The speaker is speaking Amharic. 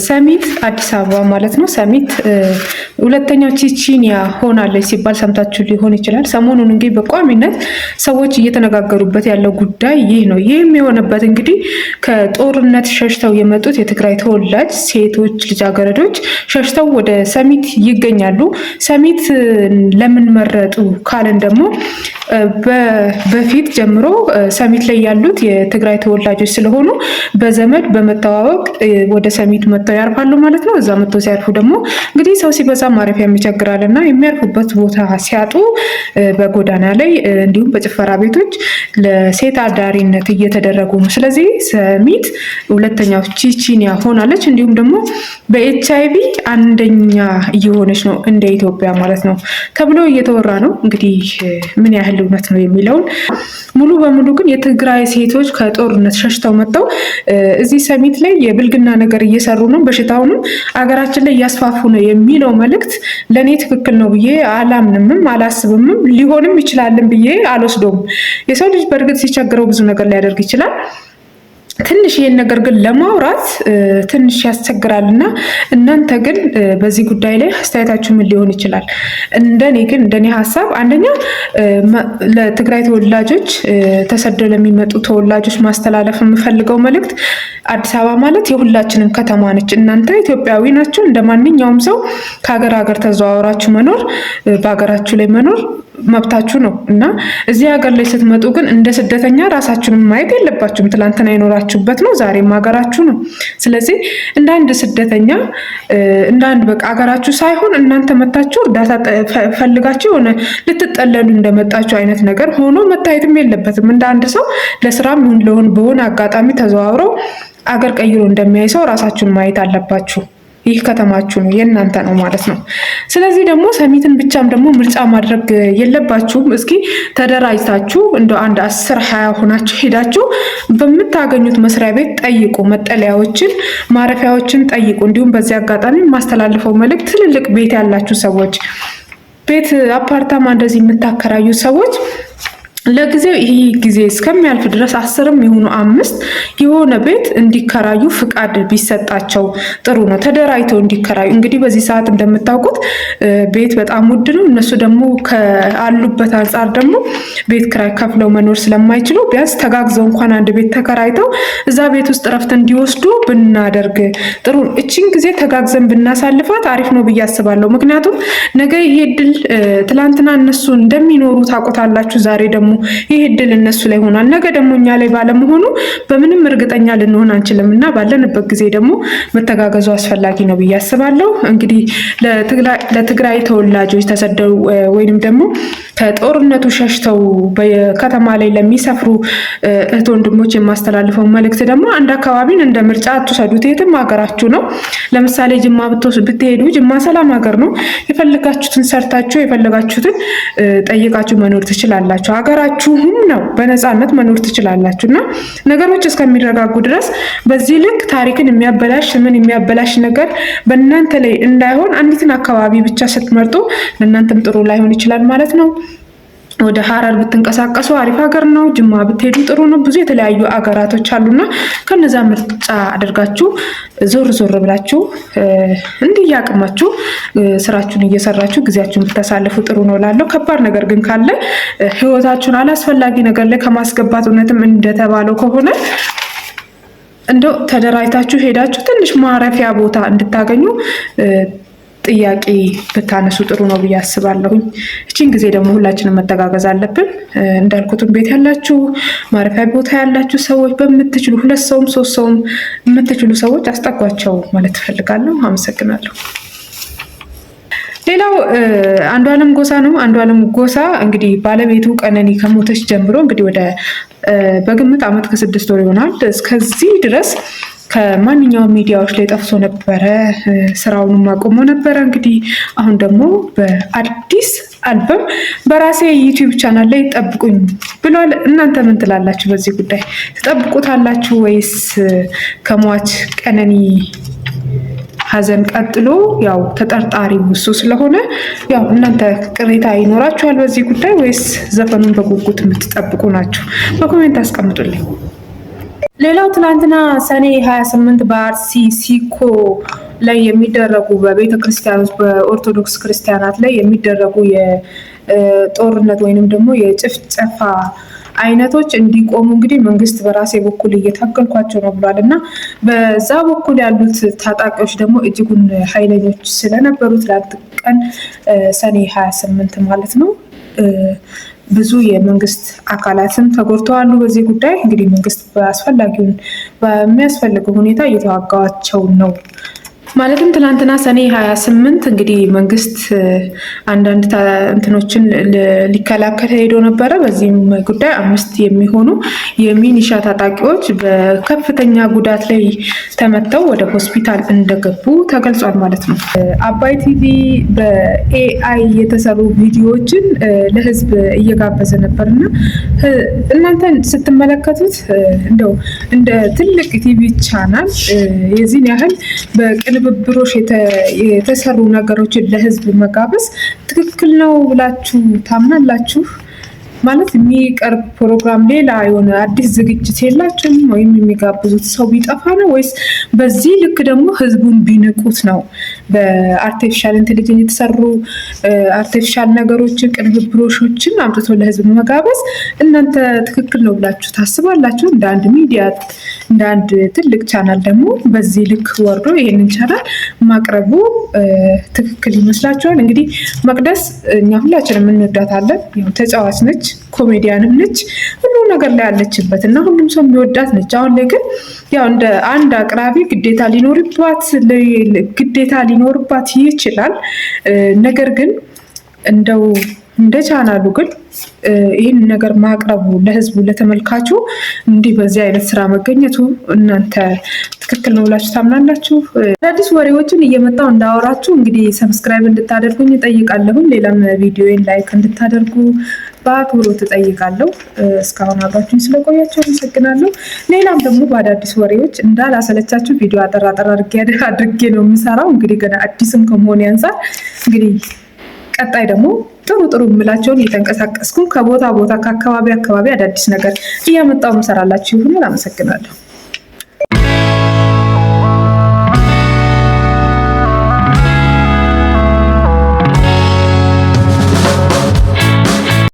ሰሚት አዲስ አበባ ማለት ነው። ሰሚት ሁለተኛው ቼችኒያ ሆናለች ሲባል ሰምታችሁ ሊሆን ይችላል። ሰሞኑን እንግዲህ በቋሚነት ሰዎች እየተነጋገሩበት ያለው ጉዳይ ይህ ነው። ይህም የሆነበት እንግዲህ ከጦርነት ሸሽተው የመጡት የትግራይ ተወላጅ ሴቶች ልጃገረዶች ሸሽተው ወደ ሰሚት ይገኛሉ። ሰሚት ለምን መረጡ ካልን ደግሞ በፊት ጀምሮ ሰሚት ላይ ያሉት የትግራይ ተወላጆች ስለሆኑ በዘመድ በመተዋወቅ ወደ ሰሚት መጥተው ያርፋሉ ማለት ነው። እዛ መጥተው ሲያርፉ ደግሞ እንግዲህ ሰው ሲበዛ ማረፊያ የሚቸግራል እና የሚያርፉበት ቦታ ሲያጡ በጎዳና ላይ እንዲሁም በጭፈራ ቤቶች ለሴት አዳሪነት እየተደረጉ ነው። ስለዚህ ሰሚት ሁለተኛው ቼችኒያ ሆናለች። እንዲሁም ደግሞ በኤችአይቪ አንደኛ እየሆነች ነው እንደ ኢትዮጵያ ማለት ነው ተብሎ እየተወራ ነው። እንግዲህ ምን ያህል እውነት ነው የሚለውን ሙሉ በሙሉ ግን የትግራይ ሴቶች ከጦርነት ሸሽተው መጥተው እዚህ ሰሚት ላይ የብልግና ነገር እየሰሩ ነው፣ በሽታውንም አገራችን ላይ እያስፋፉ ነው የሚለው መልእክት ለእኔ ትክክል ነው ብዬ አላምንምም አላስብምም። ሊሆንም ይችላልን ብዬ አልወስደውም። የሰው ልጅ በእርግጥ ሲቸግረው ብዙ ነገር ሊያደርግ ይችላል። ትንሽ ይህን ነገር ግን ለማውራት ትንሽ ያስቸግራል እና እናንተ ግን በዚህ ጉዳይ ላይ አስተያየታችሁ ምን ሊሆን ይችላል? እንደኔ ሀሳብ አንደኛ ለትግራይ ተወላጆች ተሰደው ለሚመጡ ተወላጆች ማስተላለፍ የምፈልገው መልእክት አዲስ አበባ ማለት የሁላችንም ከተማ ነች። እናንተ ኢትዮጵያዊ ናችሁ። እንደ ማንኛውም ሰው ከሀገር ሀገር ተዘዋውራችሁ መኖር በሀገራችሁ ላይ መኖር መብታችሁ ነው እና እዚህ ሀገር ላይ ስትመጡ ግን እንደ ስደተኛ ራሳችሁን ማየት የለባችሁም። ትላንትና የኖራችሁበት ነው፣ ዛሬም ሀገራችሁ ነው። ስለዚህ እንደ አንድ ስደተኛ እንደ አንድ በቃ ሀገራችሁ ሳይሆን እናንተ መታችሁ እርዳታ ፈልጋችሁ የሆነ ልትጠለሉ እንደመጣችሁ አይነት ነገር ሆኖ መታየትም የለበትም። እንደ አንድ ሰው ለስራም ይሁን በሆነ አጋጣሚ ተዘዋውረው አገር ቀይሮ እንደሚያይ ሰው ራሳችሁን ማየት አለባችሁ። ይህ ከተማችሁ ነው፣ የእናንተ ነው ማለት ነው። ስለዚህ ደግሞ ሰሚትን ብቻም ደግሞ ምርጫ ማድረግ የለባችሁም። እስኪ ተደራጅታችሁ እንደ አንድ 10-20 ሆናችሁ ሄዳችሁ በምታገኙት መስሪያ ቤት ጠይቁ፣ መጠለያዎችን ማረፊያዎችን ጠይቁ። እንዲሁም በዚህ አጋጣሚ የማስተላልፈው መልእክት ትልልቅ ቤት ያላችሁ ሰዎች፣ ቤት አፓርታማ እንደዚህ የምታከራዩ ሰዎች ለጊዜው ይህ ጊዜ እስከሚያልፍ ድረስ 10ም ይሁኑ 5 የሆነ ቤት እንዲከራዩ ፍቃድ ቢሰጣቸው ጥሩ ነው። ተደራጅተው እንዲከራዩ። እንግዲህ በዚህ ሰዓት እንደምታውቁት ቤት በጣም ውድ ነው። እነሱ ደግሞ ከአሉበት አንጻር ደግሞ ቤት ክራይ ከፍለው መኖር ስለማይችሉ ቢያንስ ተጋግዘው እንኳን አንድ ቤት ተከራይተው እዛ ቤት ውስጥ እረፍት እንዲወስዱ ብናደርግ ጥሩ ነው። እቺን ጊዜ ተጋግዘን ብናሳልፋት አሪፍ ነው ብዬ አስባለሁ። ምክንያቱም ነገ ይሄ እድል ትላንትና እነሱ እንደሚኖሩ ታውቁታላችሁ። ዛሬ ደግሞ ይህ እድል እነሱ ላይ ሆኗል። ነገ ደግሞ እኛ ላይ ባለመሆኑ በምንም እርግጠኛ ልንሆን አንችልም እና ባለንበት ጊዜ ደግሞ መተጋገዙ አስፈላጊ ነው ብዬ አስባለሁ። እንግዲህ ለትግራይ ተወላጆች ተሰደው ወይንም ደግሞ ከጦርነቱ ሸሽተው በከተማ ላይ ለሚሰፍሩ እህት ወንድሞች የማስተላልፈው መልእክት ደግሞ አንድ አካባቢን እንደ ምርጫ አትውሰዱት። የትም ሀገራችሁ ነው። ለምሳሌ ጅማ ብትሄዱ ጅማ ሰላም ሀገር ነው። የፈለጋችሁትን ሰርታችሁ የፈለጋችሁትን ጠይቃችሁ መኖር ትችላላችሁ። ሀገራችሁም ነው። በነፃነት መኖር ትችላላችሁ እና ነገሮች እስከሚረጋጉ ድረስ በዚህ ልክ ታሪክን የሚያበላሽ ምን የሚያበላሽ ነገር በእናንተ ላይ እንዳይሆን አንዲትን አካባቢ ብቻ ስትመርጡ ለእናንተም ጥሩ ላይሆን ይችላል ማለት ነው። ወደ ሀረር ብትንቀሳቀሱ አሪፍ ሀገር ነው። ጅማ ብትሄዱ ጥሩ ነው። ብዙ የተለያዩ አገራቶች አሉና ከነዛ ምርጫ አድርጋችሁ ዞር ዞር ብላችሁ እንዲያቅማችሁ ስራችሁን እየሰራችሁ ጊዜያችሁን ብታሳልፉ ጥሩ ነው እላለሁ። ከባድ ነገር ግን ካለ ህይወታችሁን አላስፈላጊ ነገር ላይ ከማስገባት እውነትም እንደተባለው ከሆነ እንደው ተደራጅታችሁ ሄዳችሁ ትንሽ ማረፊያ ቦታ እንድታገኙ ጥያቄ ብታነሱ ጥሩ ነው ብዬ አስባለሁኝ። እቺን ጊዜ ደግሞ ሁላችንም መተጋገዝ አለብን። እንዳልኩትም ቤት ያላችሁ ማረፊያ ቦታ ያላችሁ ሰዎች በምትችሉ 2 ሰውም 3 ሰውም የምትችሉ ሰዎች አስጠጓቸው ማለት እፈልጋለሁ። አመሰግናለሁ። ሌላው አንዱዓለም ጎሳ ነው። አንዱዓለም ጎሳ እንግዲህ ባለቤቱ ቀነኒ ከሞተች ጀምሮ እንግዲህ ወደ በግምት ዓመት ከ6 ወር ይሆናል እስከዚህ ድረስ ከማንኛውም ሚዲያዎች ላይ ጠፍቶ ነበረ። ስራውንም አቆሞ ነበረ። እንግዲህ አሁን ደግሞ በአዲስ አልበም በራሴ ዩቲዩብ ቻናል ላይ ጠብቁኝ ብሏል። እናንተ ምን ትላላችሁ በዚህ ጉዳይ? ትጠብቁታላችሁ ወይስ ከሟች ቀነኒ ሀዘን ቀጥሎ ያው ተጠርጣሪው እሱ ስለሆነ ያው እናንተ ቅሬታ ይኖራችኋል በዚህ ጉዳይ ወይስ ዘፈኑን በጉጉት የምትጠብቁ ናችሁ? በኮሜንት አስቀምጡልኝ። ሌላው ትናንትና ሰኔ 28 በአርሲ ሲኮ ላይ የሚደረጉ በቤተ ክርስቲያኖች በኦርቶዶክስ ክርስቲያናት ላይ የሚደረጉ የጦርነት ወይንም ደግሞ የጭፍጨፋ አይነቶች እንዲቆሙ እንግዲህ መንግስት በራሴ በኩል እየታገልኳቸው ነው ብሏል እና በዛ በኩል ያሉት ታጣቂዎች ደግሞ እጅጉን ኃይለኞች ስለነበሩ ትላንት ቀን ሰኔ 28 ማለት ነው ብዙ የመንግስት አካላትም ተጎድተዋል። በዚህ ጉዳይ እንግዲህ መንግስት በሚያስፈልገው ሁኔታ እየተዋጋቸው ነው። ማለትም ትናንትና ሰኔ 28 እንግዲህ መንግስት አንዳንድ እንትኖችን ሊከላከል ሄዶ ነበረ። በዚህም ጉዳይ 5 የሚሆኑ የሚኒሻ ታጣቂዎች በከፍተኛ ጉዳት ላይ ተመተው ወደ ሆስፒታል እንደገቡ ተገልጿል ማለት ነው። አባይ ቲቪ በኤአይ የተሰሩ ቪዲዮዎችን ለህዝብ እየጋበዘ ነበር እና እናንተን ስትመለከቱት እንደው እንደ ትልቅ ቲቪ ቻናል የዚህን ያህል በቅንብብሮሽ የተሰሩ ነገሮችን ለህዝብ መጋበዝ ትክክል ነው ብላችሁ ታምናላችሁ? ማለት የሚቀርብ ፕሮግራም ሌላ የሆነ አዲስ ዝግጅት የላችሁም? ወይም የሚጋብዙት ሰው ቢጠፋ ነው ወይስ በዚህ ልክ ደግሞ ህዝቡን ቢንቁት ነው? በአርቲፊሻል ኢንቴሊጀንስ የተሰሩ አርቲፊሻል ነገሮችን ቅንብብሮሾችን አምጥቶ ለህዝብ መጋበዝ እናንተ ትክክል ነው ብላችሁ ታስባላችሁ? እንደ አንድ ሚዲያ እንደ አንድ ትልቅ ቻናል ደግሞ በዚህ ልክ ወርዶ ይሄንን ቻናል ማቅረቡ ትክክል ይመስላችኋል? እንግዲህ መቅደስ እኛ ሁላችንም እንወዳታለን። ያው ተጫዋች ነች፣ ኮሜዲያንም ነች፣ ሁሉ ነገር ላይ ያለችበት እና ሁሉም ሰው የሚወዳት ነች። አሁን ላይ ግን ያው እንደ አንድ አቅራቢ ግዴታ ሊኖርባት ይችላል። ነገር ግን እንደው እንደ ቻናሉ ግን ይህን ነገር ማቅረቡ ለህዝቡ ለተመልካቹ እንዲህ በዚህ አይነት ስራ መገኘቱ እናንተ ትክክል ነው ብላችሁ ታምናላችሁ? አዳዲስ ወሬዎችን እየመጣው እንዳወራችሁ እንግዲህ ሰብስክራይብ እንድታደርጉኝ እጠይቃለሁ። ሌላም ቪዲዮን ላይክ እንድታደርጉ በአክብሮት እጠይቃለሁ። እስካሁን አብራችሁኝ ስለቆያችሁ አመሰግናለሁ። ሌላም ደግሞ በአዳዲስ ወሬዎች እንዳላሰለቻችሁ ቪዲዮ አጠር አድርጌ ነው የምሰራው። እንግዲህ ገና አዲስም ከመሆን አንፃር እንግዲህ ቀጣይ ደግሞ ጥሩ የምላቸውን እየተንቀሳቀስኩ ከቦታ ከአካባቢ አዳዲስ ነገር እያመጣው ምሰራላችሁ ይሆናል። አመሰግናለሁ።